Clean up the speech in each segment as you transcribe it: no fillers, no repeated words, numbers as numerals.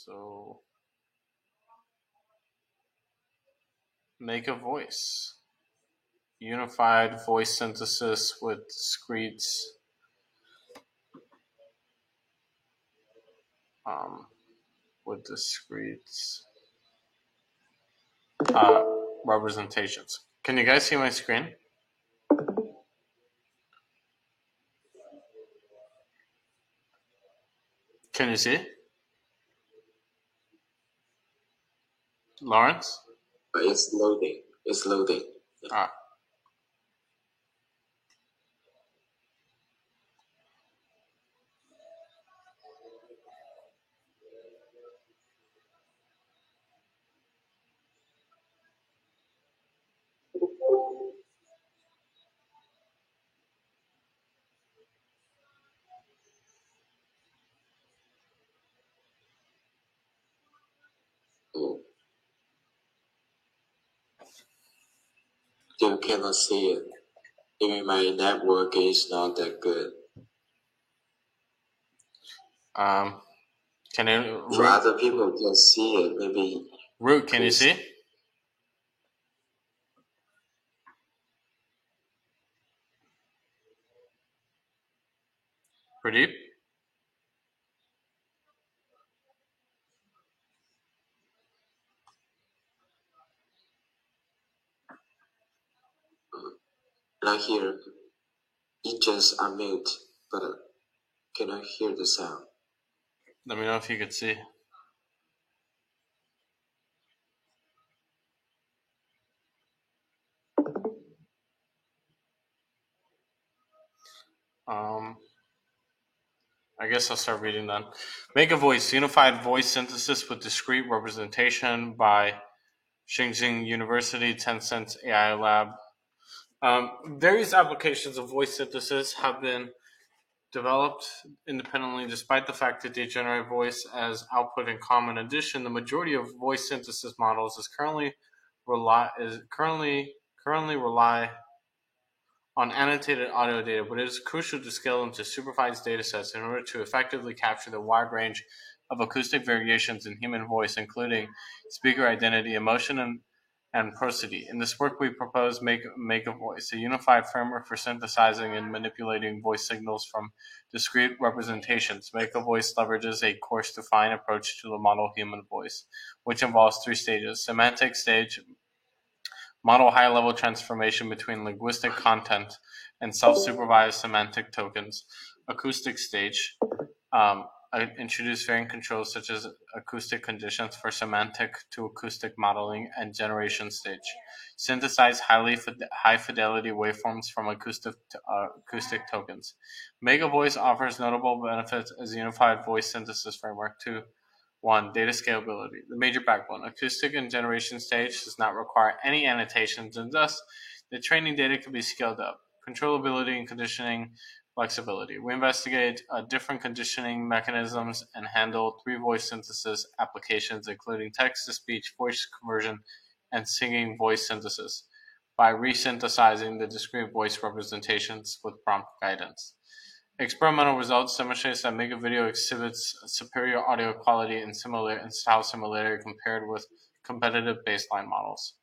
So make a voice. Unified voice synthesis with discrete representations. Can you guys see my screen? Can you see? Lawrence? It's loading. It's loading. Ah. You cannot see it. Even my network is not that good. Can you? For other people can see it, maybe. Root, can you see? Pradeep? Not here. It just unmute, but cannot hear the sound. Let me know if you could see. I guess I'll start reading then. Make a voice. Unified voice synthesis with discrete representation by Xinjiang University, Tencent AI Lab. Various applications of voice synthesis have been developed independently, despite the fact that they generate voice as output in common. In addition, the majority of voice synthesis models currently rely on annotated audio data, but it is crucial to scale them to supervised datasets in order to effectively capture the wide range of acoustic variations in human voice, including speaker identity, emotion, and prosody. In this work, we propose Make a Voice, a unified framework for synthesizing and manipulating voice signals from discrete representations. Make a Voice leverages a coarse-to-fine approach to the model human voice, which involves 3 stages: semantic stage, model high-level transformation between linguistic content and self-supervised semantic tokens. Acoustic stage, introduce variant controls such as acoustic conditions for semantic to acoustic modeling, and generation stage. Synthesize high-fidelity waveforms from acoustic tokens. Make a Voice offers notable benefits as a unified voice synthesis framework to 1. Data scalability. The major backbone. Acoustic and generation stage does not require any annotations, and thus the training data can be scaled up. Controllability and conditioning flexibility. We investigate different conditioning mechanisms and handle 3 voice synthesis applications, including text-to-speech, voice conversion, and singing voice synthesis, by resynthesizing the discrete voice representations with prompt guidance. Experimental results demonstrate that Make a Video exhibits superior audio quality and style similarity compared with competitive baseline models.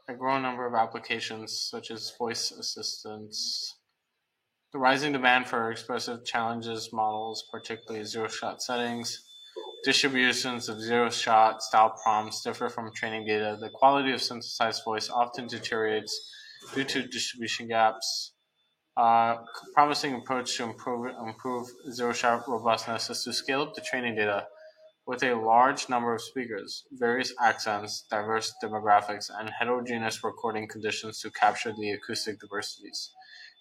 A growing number of applications, such as voice assistants, the rising demand for expressive challenges models, particularly zero-shot settings. Distributions of zero-shot style prompts differ from training data. The quality of synthesized voice often deteriorates due to distribution gaps. Promising approach to improve zero-shot robustness is to scale up the training data with a large number of speakers, various accents, diverse demographics, and heterogeneous recording conditions to capture the acoustic diversities.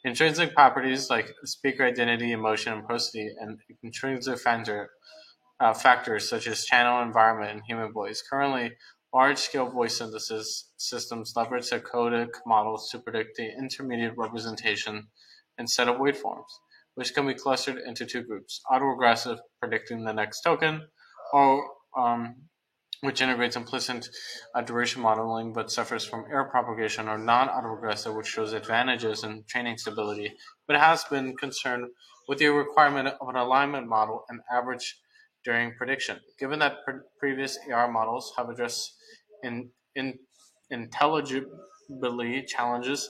Intrinsic properties like speaker identity, emotion, and prosody, and intrinsic factors such as channel environment and human voice. Currently, large-scale voice synthesis systems leverage their codec models to predict the intermediate representation instead of waveforms, which can be clustered into 2 groups: autoregressive, predicting the next token, or which integrates implicit duration modeling but suffers from error propagation, or non-autoregressive, which shows advantages in training stability, but has been concerned with the requirement of an alignment model and average during prediction. Given that previous AR models have addressed intelligibly challenges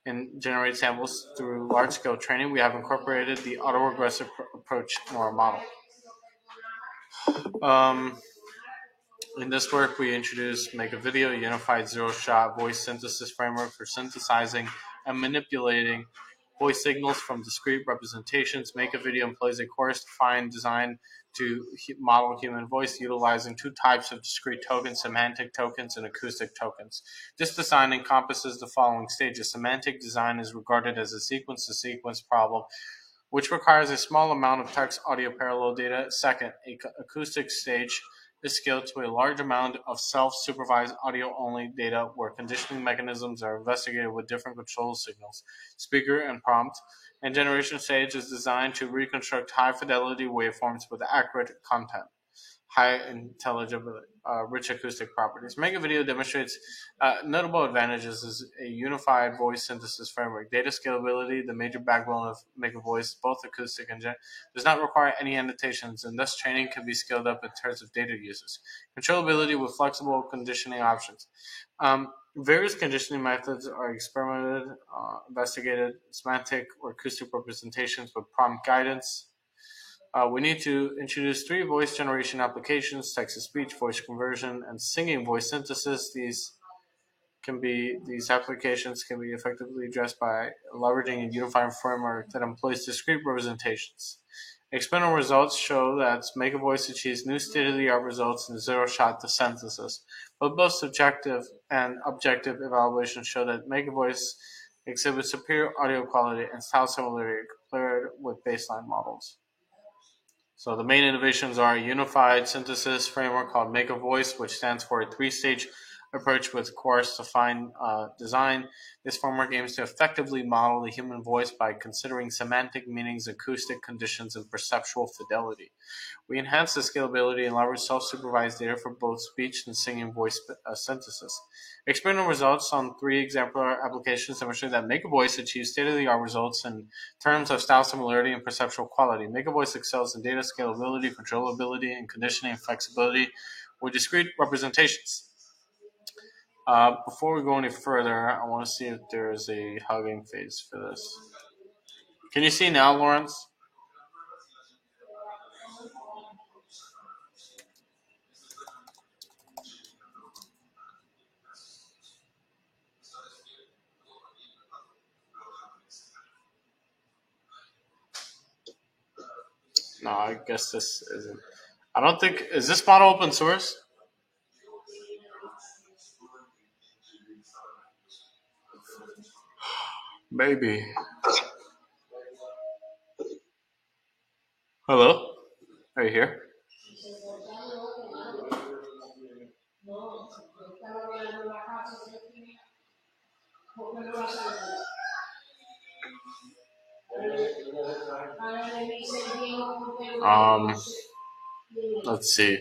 in generate samples through large-scale training, we have incorporated the autoregressive approach in our model. In this work, we introduced Make a Video, a unified zero-shot voice synthesis framework for synthesizing and manipulating voice signals from discrete representations. Make a Video employs a course-defined design to model human voice, utilizing two types of discrete tokens, semantic tokens and acoustic tokens. This design encompasses the following stages. Semantic design is regarded as a sequence-to-sequence problem, which requires a small amount of text audio parallel data. Second, acoustic stage is scaled to a large amount of self-supervised audio-only data where conditioning mechanisms are investigated with different control signals, speaker and prompt. And generation stage is designed to reconstruct high-fidelity waveforms with accurate content, high intelligibility, rich acoustic properties. Make a Video demonstrates notable advantages as a unified voice synthesis framework. Data scalability, the major backbone of Make a Voice, both acoustic and does not require any annotations, and thus training can be scaled up in terms of data uses. Controllability with flexible conditioning options. Various conditioning methods are experimented, investigated, semantic or acoustic representations with prompt guidance. We need to introduce 3 voice generation applications: text-to-speech, voice conversion, and singing voice synthesis. These applications can be effectively addressed by leveraging a unified framework that employs discrete representations. Experimental results show that Make a Voice achieves new state-of-the-art results in zero-shot synthesis, but both subjective and objective evaluations show that Make a Voice exhibits superior audio quality and style similarity compared with baseline models. So the main innovations are a unified synthesis framework called Make a Voice, which stands for a 3-stage approach with course-defined design. This framework aims to effectively model the human voice by considering semantic meanings, acoustic conditions, and perceptual fidelity. We enhance the scalability and leverage self-supervised data for both speech and singing voice synthesis. Experimental results on 3 exemplar applications demonstrate that Make a Voice achieves state-of-the-art results in terms of style similarity and perceptual quality. Make a Voice excels in data scalability, controllability, and conditioning flexibility with discrete representations. Before we go any further, I want to see if there's a hugging face for this. Can you see now, Lawrence? No, I guess this isn't. I don't think, is this model open source? Maybe. Hello? Are you here? Let's see.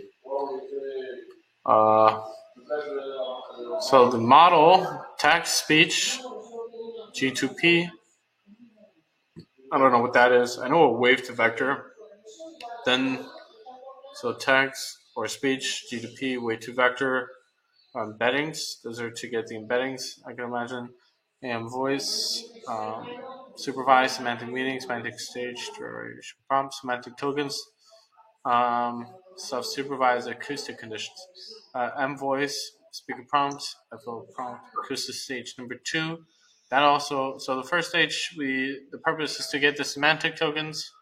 So the model, text, speech, G2P. I don't know what that is. I know a wave to vector. Then, so text or speech, G2P, wave to vector, embeddings. Those are to get the embeddings, I can imagine. And voice, supervised, semantic meaning, semantic stage, duration prompt, semantic tokens, self-supervised acoustic conditions. M voice, speaker prompt, FL prompt, acoustic stage number 2. That also, so the first stage, the purpose is to get the semantic tokens.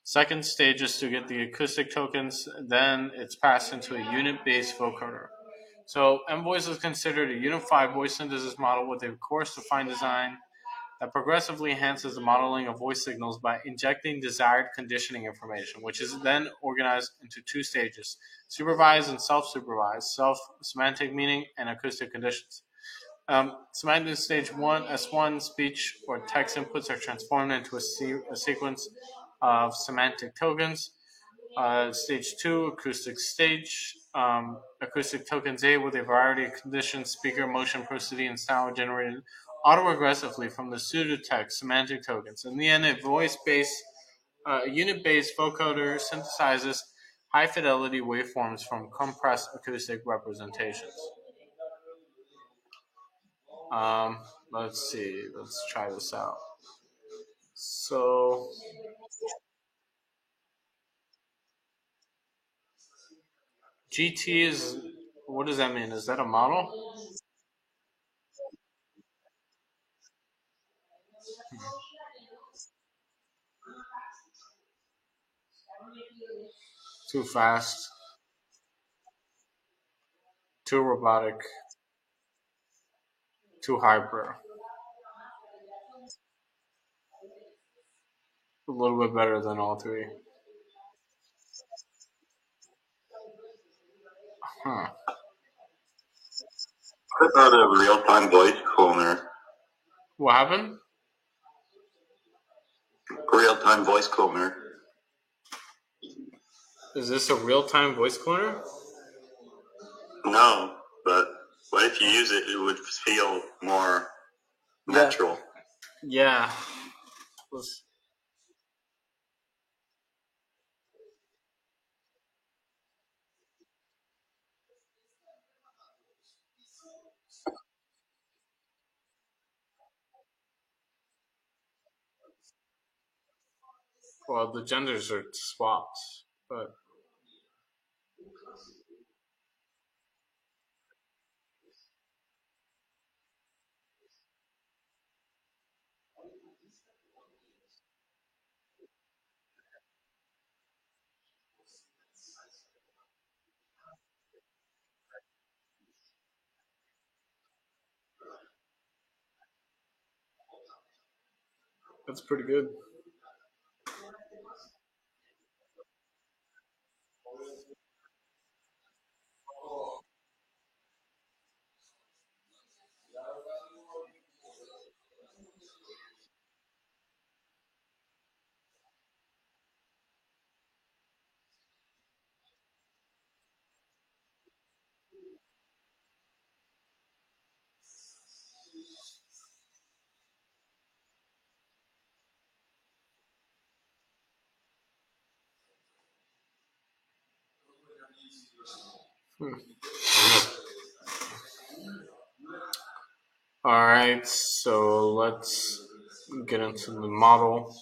Second stage is to get the acoustic tokens. Then it's passed into a unit-based vocoder. So M-Voice is considered a unified voice synthesis model with a course-defined design that progressively enhances the modeling of voice signals by injecting desired conditioning information, which is then organized into 2 stages: supervised and self-supervised, semantic meaning, and acoustic conditions. Semantic stage 1, S1, speech or text inputs are transformed into a sequence of semantic tokens. Stage 2, acoustic stage. Acoustic tokens A with a variety of conditions, speaker, motion, prosody, and style generated autoaggressively from the pseudotext semantic tokens. In the end, a unit-based vocoder synthesizes high-fidelity waveforms from compressed acoustic representations. Let's see. Let's try this out. So GT is, what does that mean? Is that a model? Too fast, too robotic, too hyper. A little bit better than all three. Huh. What about a real-time voice cloner? What happened? Real-time voice cloner. Is this a real-time voice cloner? No, but what if you use it? It would feel more natural. Yeah. Well, the genders are swapped, but that's pretty good. All right, so let's get into the model.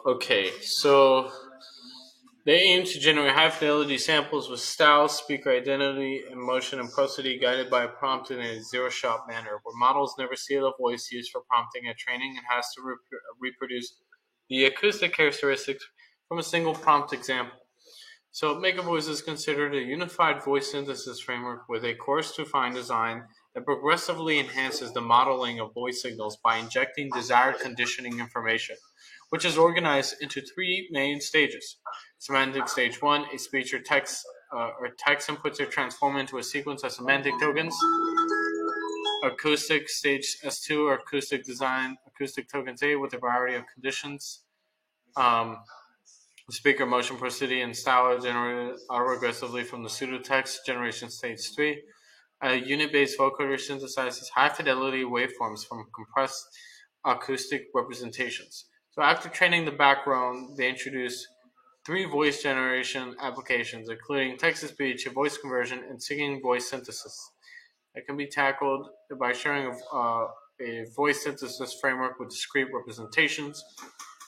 Okay, so they aim to generate high-fidelity samples with style, speaker identity, and motion and prosody guided by a prompt in a zero-shot manner, where models never see the voice used for prompting and training and has to reproduce the acoustic characteristics from a single prompt example. So MegaVoice is considered a unified voice synthesis framework with a coarse-to-fine design that progressively enhances the modeling of voice signals by injecting desired conditioning information, which is organized into three main stages. Semantic stage 1, a speech or text inputs are transformed into a sequence of semantic tokens. Acoustic stage S2 or acoustic design, acoustic tokens A with a variety of conditions. Speaker, motion, prosody, and style are generated autoregressively from the pseudotext generation stage 3. A unit-based vocoder synthesizes high-fidelity waveforms from compressed acoustic representations. So after training the background, they introduce three voice generation applications, including text-to-speech, voice conversion, and singing voice synthesis. That can be tackled by sharing a voice synthesis framework with discrete representations.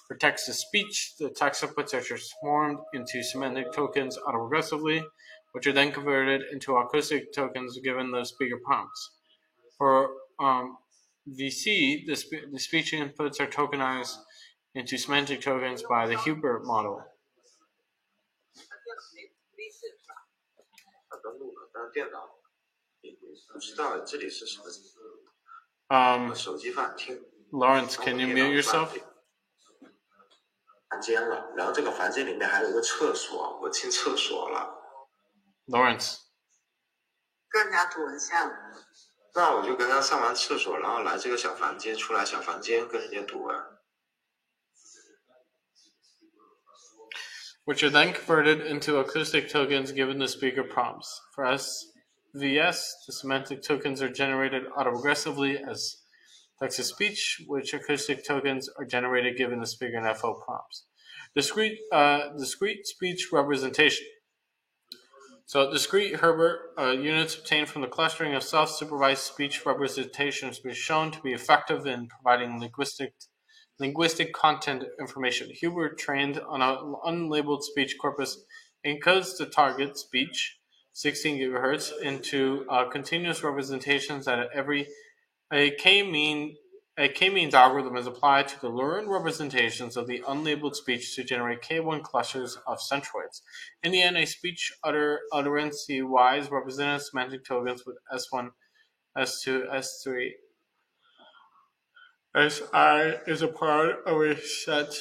For text-to-speech, the text inputs are transformed into semantic tokens autoregressively, which are then converted into acoustic tokens given the speaker prompts. For VC, the speech inputs are tokenized into semantic tokens by the Hubert model. Lawrence, can you mute yourself? 房间了，然后这个房间里面还有一个厕所，我进厕所了。Lawrence， 跟人家赌文像。那我就跟他上完厕所，然后来这个小房间，出来小房间跟人家赌啊。which are then converted into acoustic tokens given the speaker prompts. For SVS, the semantic tokens are generated autoaggressively as text-to-speech, which acoustic tokens are generated given the speaker and FO prompts. Discrete speech representation. So discrete Herbert units obtained from the clustering of self-supervised speech representations have been shown to be effective in providing linguistic content information. Hubert, trained on an unlabeled speech corpus, encodes the target speech, 16 gigahertz, into continuous representations that a k-means algorithm is applied to the learned representations of the unlabeled speech to generate K1 clusters of centroids. In the end, a speech utterance Y is represented as semantic tokens with S1, S2, S3. Si is a part of a set,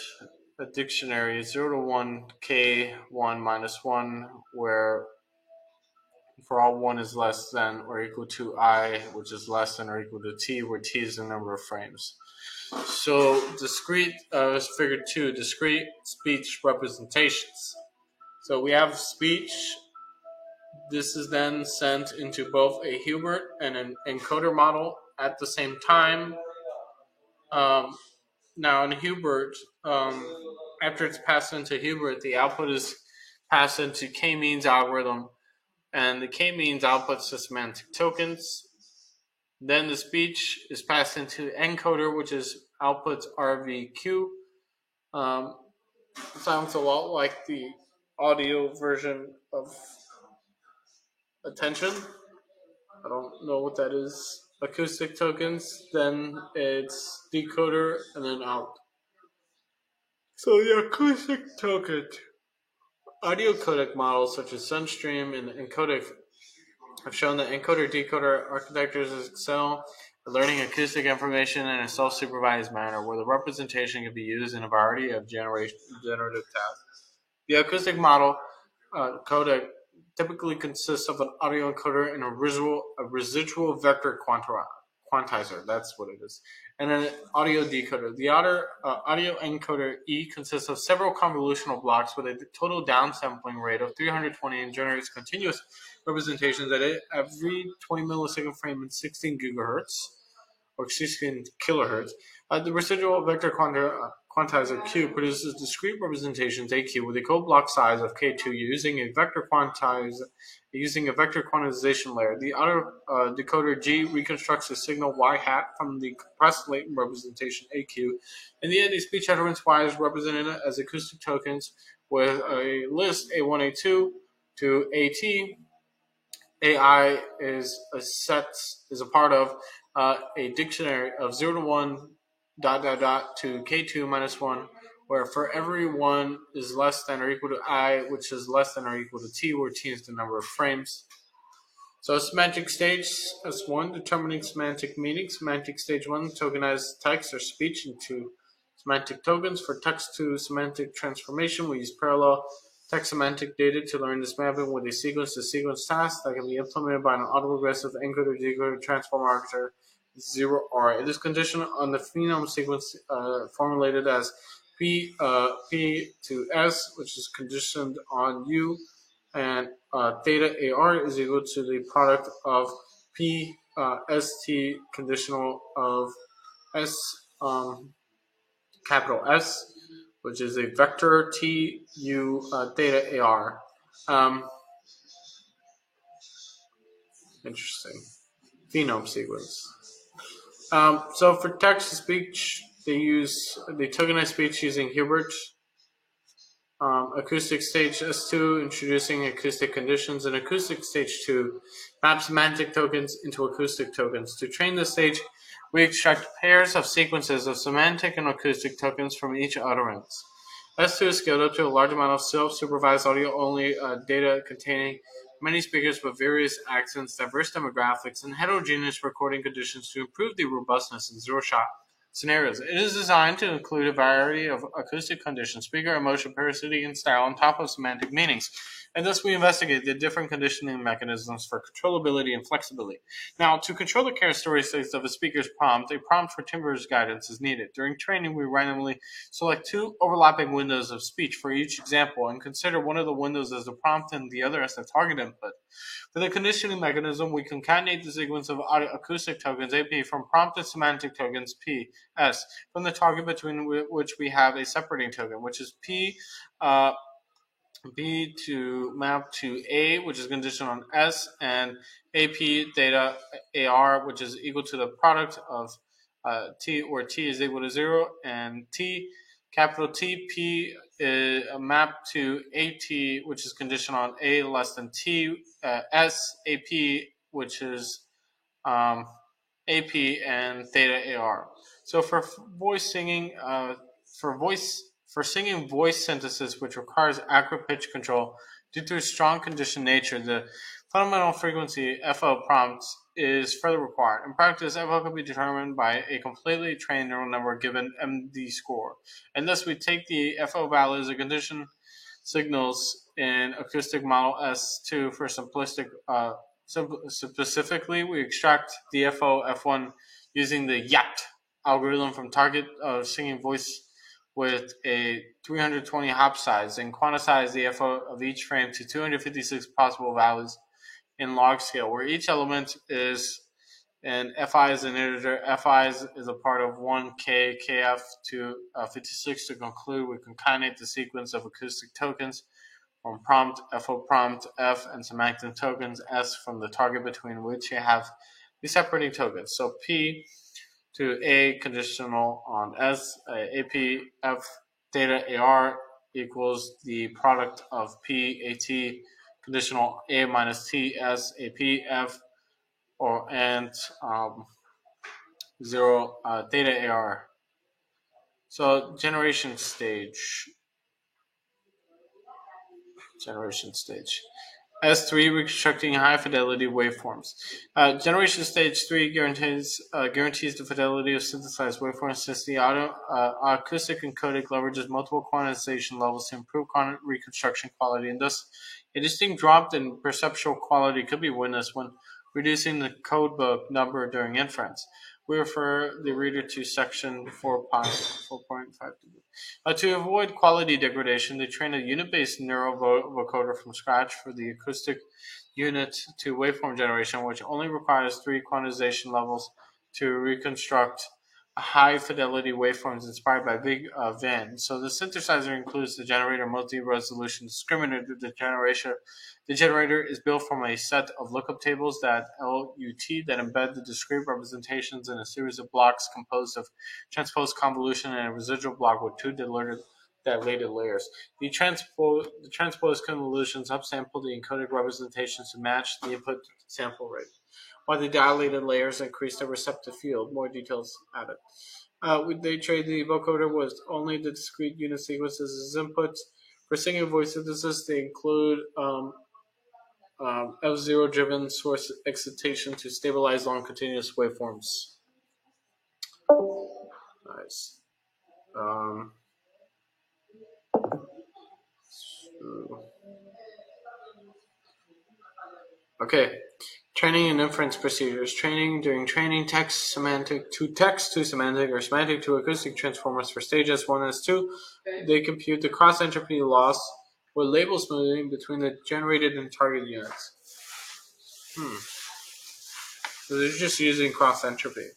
a dictionary, 0 to 1, K1 minus 1, where for all 1 is less than or equal to I, which is less than or equal to T, where T is the number of frames. So discrete, figure 2, discrete speech representations. So we have speech. This is then sent into both a Hubert and an encoder model at the same time. Now in Hubert, after it's passed into Hubert, the output is passed into k-means algorithm, and the k-means outputs the semantic tokens. Then the speech is passed into encoder, which is outputs RVQ. Sounds a lot like the audio version of attention. I don't know what that is. Acoustic tokens, then it's decoder, and then out. So the acoustic token, audio codec models such as Sunstream and Encodec have shown that encoder-decoder architectures excel at learning acoustic information in a self-supervised manner, where the representation can be used in a variety of generative tasks. The acoustic model codec typically consists of an audio encoder and a residual vector quantizer. That's what it is. And an audio decoder. The audio encoder E consists of several convolutional blocks with a total downsampling rate of 320 and generates continuous representations at every 20 millisecond frame in 16 gigahertz, or 16 kilohertz. The residual vector quantizer Q produces discrete representations AQ with a code block size of K2 using a vector quantization layer. The auto decoder G reconstructs the signal Y hat from the compressed latent representation AQ. In the end, the speech utterance Y is represented as acoustic tokens with a list A1, A2 to AT. AI is a part of a dictionary of 0 to 1 ... to K2 minus 1, where for every 1 is less than or equal to I, which is less than or equal to T, where T is the number of frames. So semantic stage, S1, determining semantic meaning. Semantic stage 1, tokenize text or speech into semantic tokens. For text to semantic transformation, we use parallel text semantic data to learn this mapping with a sequence-to-sequence task that can be implemented by an autoregressive encoder-decoder transform architecture 0R. It is conditioned on the phenome sequence formulated as P to S, which is conditioned on U, and theta AR is equal to the product of P ST conditional of S capital S, which is a vector T U theta AR. Interesting. Phenome sequence. So for text to speech, they tokenize speech using Hubert. Acoustic stage S2, introducing acoustic conditions, and acoustic stage 2 map semantic tokens into acoustic tokens. To train this stage, we extract pairs of sequences of semantic and acoustic tokens from each utterance. S2 is scaled up to a large amount of self-supervised audio-only data containing many speakers with various accents, diverse demographics, and heterogeneous recording conditions to improve the robustness and zero-shot scenarios. It is designed to include a variety of acoustic conditions, speaker emotion, parasitic, and style on top of semantic meanings. And thus we investigate the different conditioning mechanisms for controllability and flexibility. Now, to control the characteristics of a speaker's prompt, a prompt for timbre guidance is needed. During training, we randomly select two overlapping windows of speech for each example and consider one of the windows as the prompt and the other as the target input. For the conditioning mechanism, we concatenate the sequence of acoustic tokens, AP, from prompted semantic tokens, P, S, from the target between which we have a separating token, which is P, B to map to A, which is conditioned on S, and AP theta AR, which is equal to the product of T, where T is equal to 0, and T, capital T, P is a map to AT, which is conditioned on A less than T, S, AP, which is AP, and theta AR. So for voice singing, for singing voice synthesis, which requires accurate pitch control due to its strong conditioned nature, the fundamental frequency FO prompt is further required. In practice, FO can be determined by a completely trained neural network given MD score. And thus we take the FO values of conditioned signals in acoustic model S2 for simplistic. Specifically, we extract the FO F1 using the YAT algorithm from target singing voice with a 320 hop size and quantize the FO of each frame to 256 possible values in log scale, where each element is and FI is an integer. FI is a part of 1K, KF to 56. To conclude, we concatenate the sequence of acoustic tokens from prompt, FO prompt, F, and semantic tokens, S, from the target between which you have the separating tokens. So P to A conditional on S, AP, F, theta AR equals the product of P, AT, conditional A minus T, S, AP, F, and 0, theta AR. So generation stage. S3, reconstructing high fidelity waveforms. Generation stage 3 guarantees the fidelity of synthesized waveforms, since the acoustic encoding leverages multiple quantization levels to improve reconstruction quality, and thus a distinct drop in perceptual quality could be witnessed when reducing the codebook number during inference. We refer the reader to section 4.5. To avoid quality degradation, they train a unit-based neural vocoder from scratch for the acoustic unit to waveform generation, which only requires 3 quantization levels to reconstruct high-fidelity waveforms inspired by Big Van. So the synthesizer includes the generator multi-resolution discriminator. The generator is built from a set of lookup tables that LUT that embed the discrete representations in a series of blocks composed of transposed convolution and a residual block with 2 dilated layers. The transposed convolutions upsample the encoded representations to match the input sample rate, while the dilated layers increase the receptive field. More details added. They trade the vocoder with only the discrete unit sequences as inputs. For singing voice synthesis, they include F0 driven source excitation to stabilize long continuous waveforms. Nice. Okay. Training and inference procedures. Training. During training, text semantic to semantic or semantic to acoustic transformers for stage S1 and S2. They compute the cross entropy loss or label smoothing between the generated and target units. So they're just using cross entropy.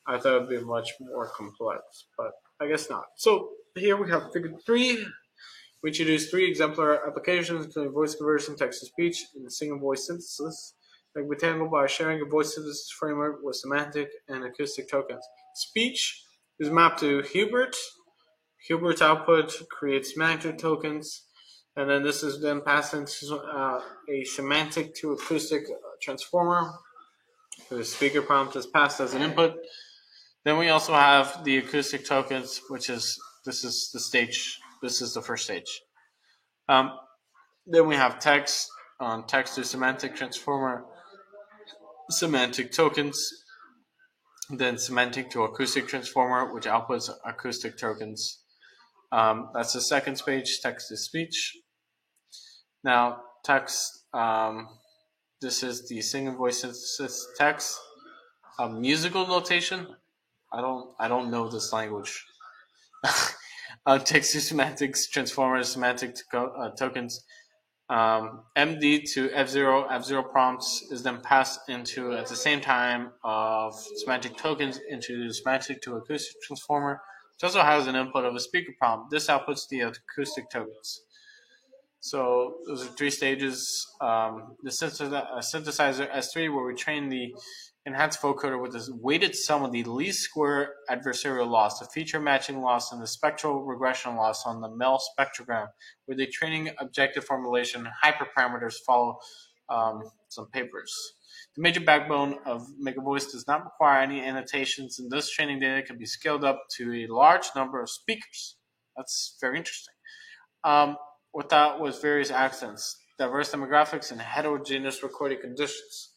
I thought it would be much more complex, but I guess not. So here we have figure 3. We introduce 3 exemplar applications, including voice conversion, text-to-speech, and single voice synthesis. They can be tackled by sharing a voice synthesis framework with semantic and acoustic tokens. Speech is mapped to Hubert. Hubert's output creates semantic tokens, and then this is then passed into a semantic to acoustic transformer. The speaker prompt is passed as an input. Then we also have the acoustic tokens, this is the first stage. Then we have text on text to semantic transformer, semantic tokens, then semantic to acoustic transformer, which outputs acoustic tokens. That's the second stage, text to speech. Now, text, this is the singing voice synthesis text. Musical notation, I don't know this language. Text to semantics, transformers, semantic tokens. MD to F0 prompts is then passed into at the same time of semantic tokens into semantic to acoustic transformer, which also has an input of a speaker prompt. This outputs the acoustic tokens. So those are three stages. The synthesizer S3, where we train the enhanced vocoder with this weighted sum of the least square adversarial loss, the feature matching loss, and the spectral regression loss on the MEL spectrogram, where the training objective formulation hyperparameters follow some papers. The major backbone of MegaVoice does not require any annotations, and this training data can be scaled up to a large number of speakers. That's very interesting. With various accents, diverse demographics, and heterogeneous recording conditions.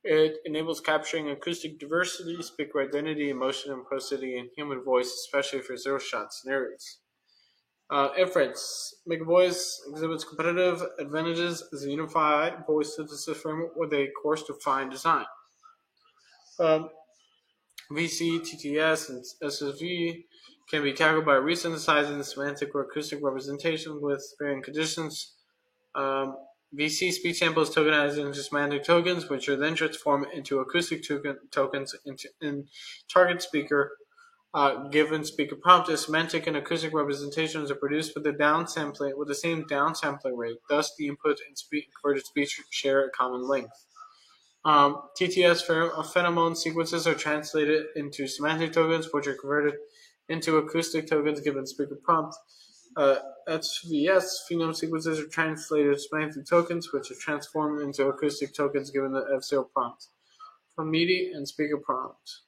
It enables capturing acoustic diversity, speaker identity, emotion, and prosody in human voice, especially for zero-shot scenarios. Inference. MegaVoice exhibits competitive advantages as a unified voice synthesis framework with a coarse-to-fine design. VC, TTS, and SSV can be tackled by resynthesizing the semantic or acoustic representation with varying conditions. VC speech samples tokenized into semantic tokens, which are then transformed into acoustic tokens in target speaker. Given speaker prompt, the semantic and acoustic representations are produced with the same downsampling rate. Thus, the input and converted speech share a common length. TTS pheromone sequences are translated into semantic tokens, which are converted into acoustic tokens given speaker prompt. HVS phenome sequences are translated to semantic tokens, which are transformed into acoustic tokens given the F0 prompt from MIDI and speaker prompt.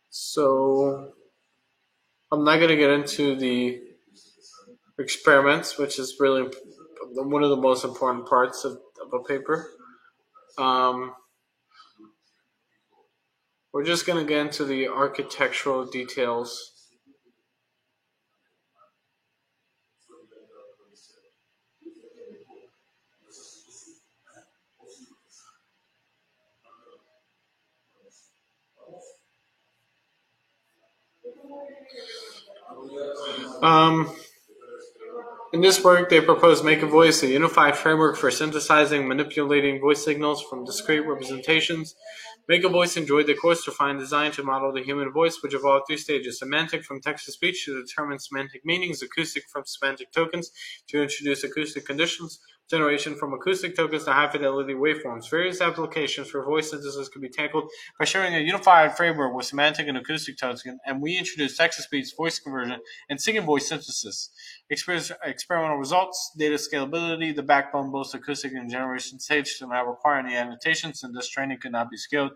So I'm not going to get into the experiments, which is really one of the most important parts of a paper. We're just going to get into the architectural details. In this work, they propose MegaVoice, a unified framework for synthesizing, manipulating voice signals from discrete representations. MegaVoice enjoyed the coarse-to-fine design to model the human voice, which evolved through stages: semantic from text-to-speech to determine semantic meanings, acoustic from semantic tokens to introduce acoustic conditions, generation from acoustic tokens to high-fidelity waveforms. Various applications for voice synthesis can be tackled by sharing a unified framework with semantic and acoustic tokens, and we introduce text-to-speech, voice conversion, and singing voice synthesis. Experimental results, data scalability. The backbone boasts acoustic and generation stage do not require any annotations, and this training could not be scaled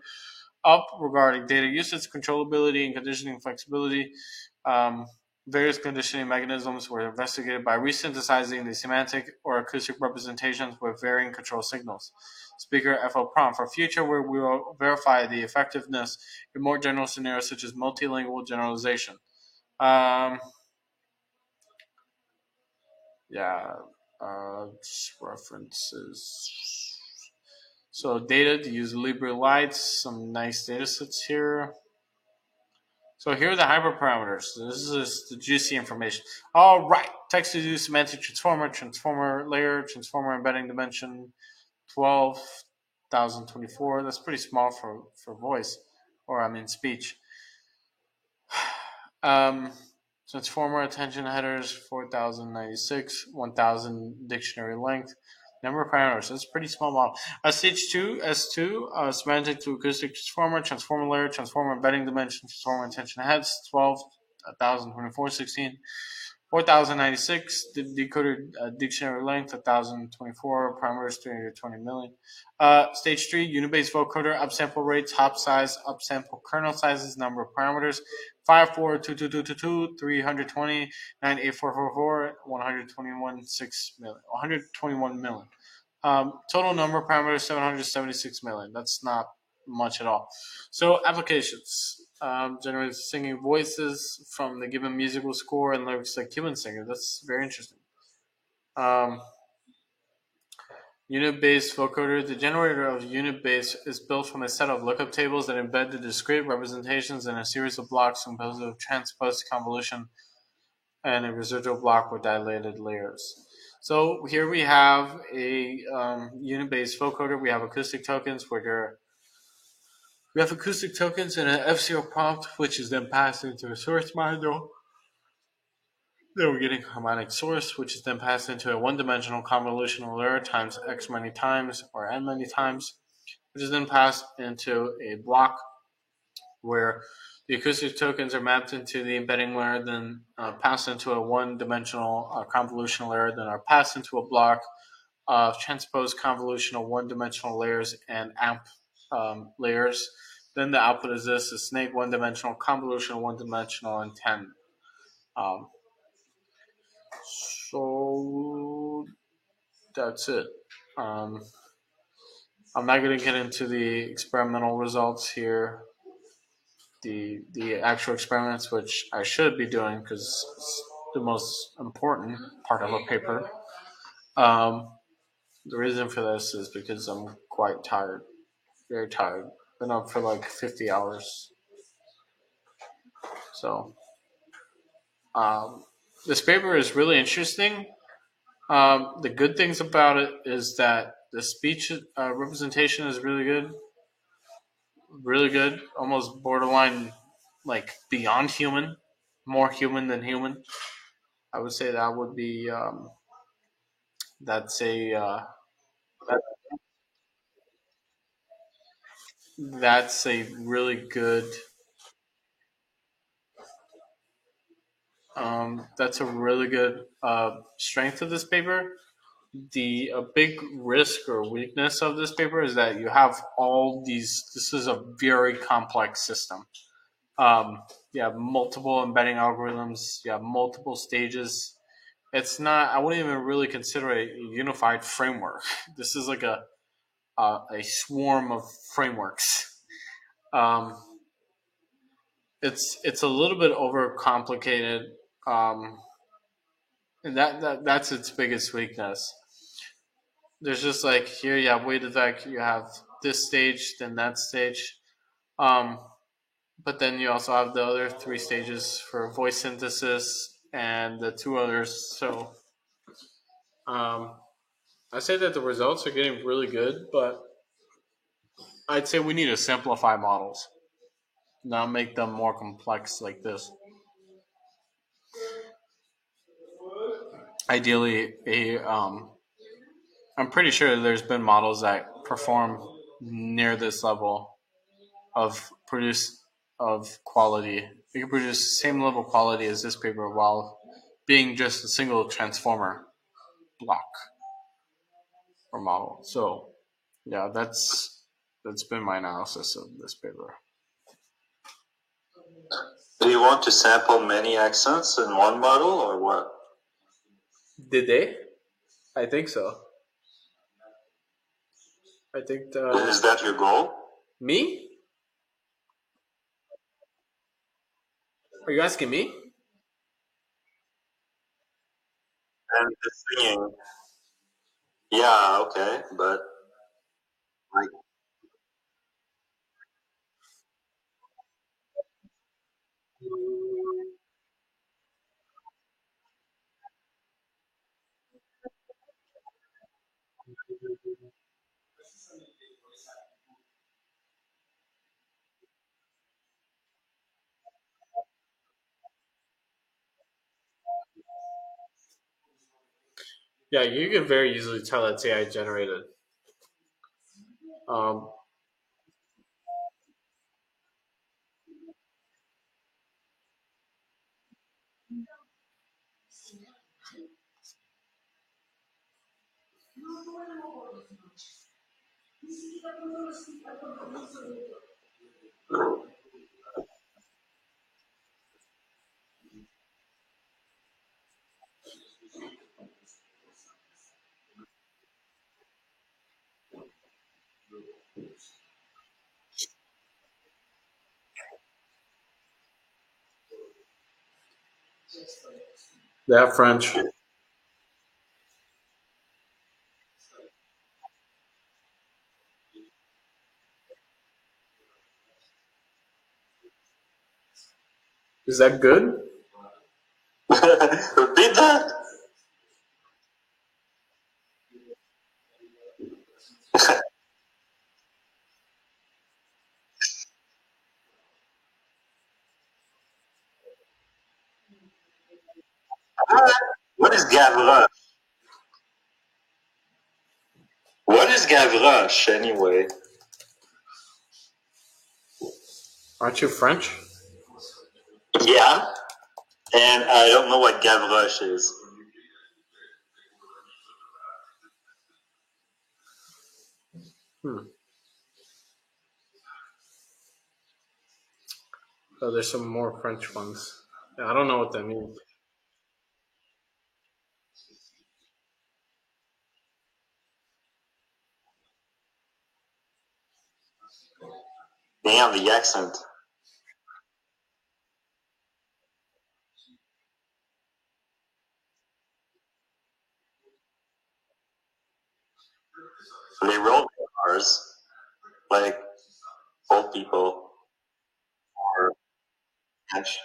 up. Regarding data usage, controllability, and conditioning flexibility, various conditioning mechanisms were investigated by resynthesizing the semantic or acoustic representations with varying control signals. Speaker FO prompt. For future, we will verify the effectiveness in more general scenarios such as multilingual generalization. References. So data to use Libre Lights, some nice data sets here. So here are the hyperparameters. This is the juicy information. All right, text to do semantic transformer layer, transformer embedding dimension 12,024. That's pretty small for voice, speech. Transformer attention headers 4,096, 1,000 dictionary length. Number of parameters. That's a pretty small model. Stage 2, S2, semantic to acoustic transformer layer, transformer embedding dimension, transformer attention heads 12,024, 16. 4,096, decoded dictionary length, 1,024, parameters, 320 million. Stage 3, unibase vocoder, upsample rates, hop size, upsample kernel sizes, number of parameters, 542222, 320, 98444, 121 million. Total number of parameters, 776 million. That's not much at all. So applications generates singing voices from the given musical score and lyrics like human singers. That's very interesting. Um, Unit-based vocoder. The generator of unit-base is built from a set of lookup tables that embed the discrete representations in a series of blocks composed of transposed convolution and a residual block with dilated layers. So here we have a unit-based vocoder. We have acoustic tokens we have acoustic tokens in an F0 prompt, which is then passed into a source module. Then we're getting harmonic source, which is then passed into a one-dimensional convolutional layer times x many times or n many times, which is then passed into a block where the acoustic tokens are mapped into the embedding layer, then passed into a one-dimensional convolutional layer, then are passed into a block of transposed convolutional one-dimensional layers and amp layers. Then the output is this: a snake one-dimensional, convolutional one-dimensional, and 10. So that's it. I'm not going to get into the experimental results here, the actual experiments, which I should be doing because it's the most important part of a paper. The reason for this is because I'm quite tired, very tired. Been up for like 50 hours. So this paper is really interesting. The good things about it is that the speech representation is really good, almost borderline, like beyond human, more human than human. I would say that would be that's a that's a really good that's a really good strength of this paper. The a big risk or weakness of this paper is that you have all these. This is a very complex system. You have multiple embedding algorithms. You have multiple stages. It's not. I wouldn't even really consider it a unified framework. This is like a swarm of frameworks. Um, it's a little bit overcomplicated, and that's its biggest weakness. There's just like here you have weighted vector, you have this stage, then that stage, um, but then you also have the other three stages for voice synthesis and the two others. So um, I say that the results are getting really good, but I'd say we need to simplify models, not make them more complex like this. Ideally, I'm pretty sure there's been models that perform near this level of produce of quality. We can produce the same level of quality as this paper while being just a single transformer block or model. So yeah, that's been my analysis of this paper. Do you want to sample many accents in one model or what? Did they? I think so. I think Is that your goal? me? Are you asking me? And the singing. Yeah, okay, but like, Yeah, you can very easily tell it's AI generated. Um, They have French. Is that good? Repeat that. What is Gavroche? What is Gavroche anyway? Aren't you French? Yeah, and I don't know what Gavroche is. Oh, there's some more French ones. I don't know what that means. Damn, the accent. They roll their R's like old people or French.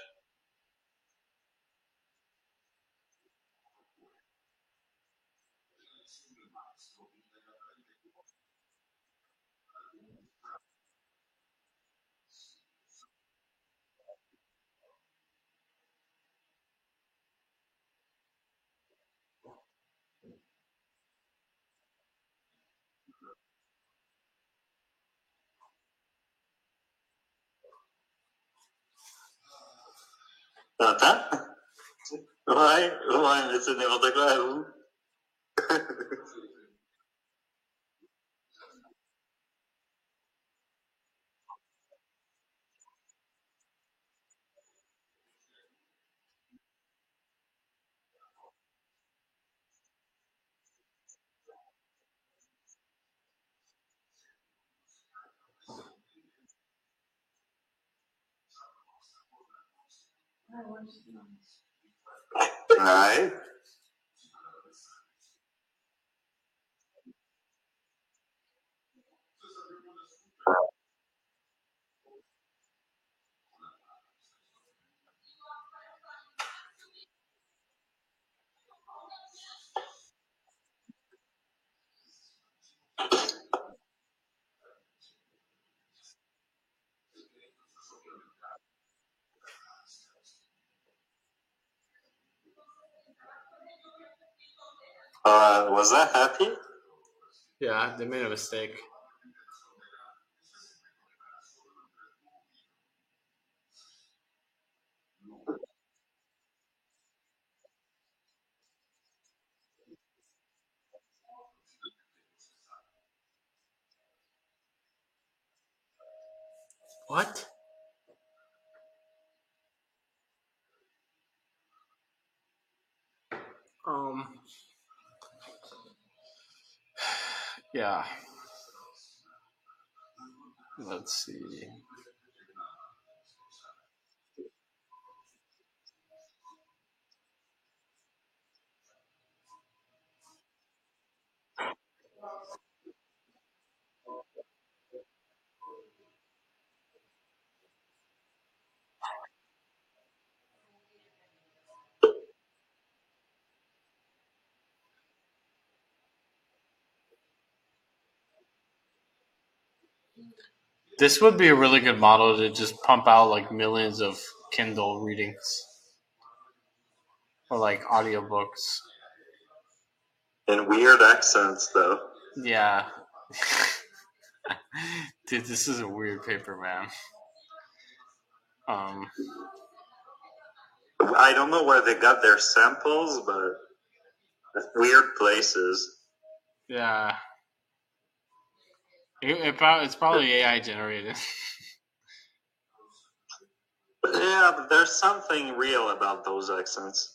T'entends? Ouais, mais c'est n'importe quoi à vous. Ouais. Was that happy? Yeah, they made a mistake. What? Um. Yeah. Let's see. This would be a really good model to just pump out like millions of Kindle readings or like audiobooks. In weird accents, though. Yeah. Dude, this is a weird paper, man. I don't know where they got their samples, but weird places. Yeah. It's probably AI generated. Yeah, but there's something real about those accents.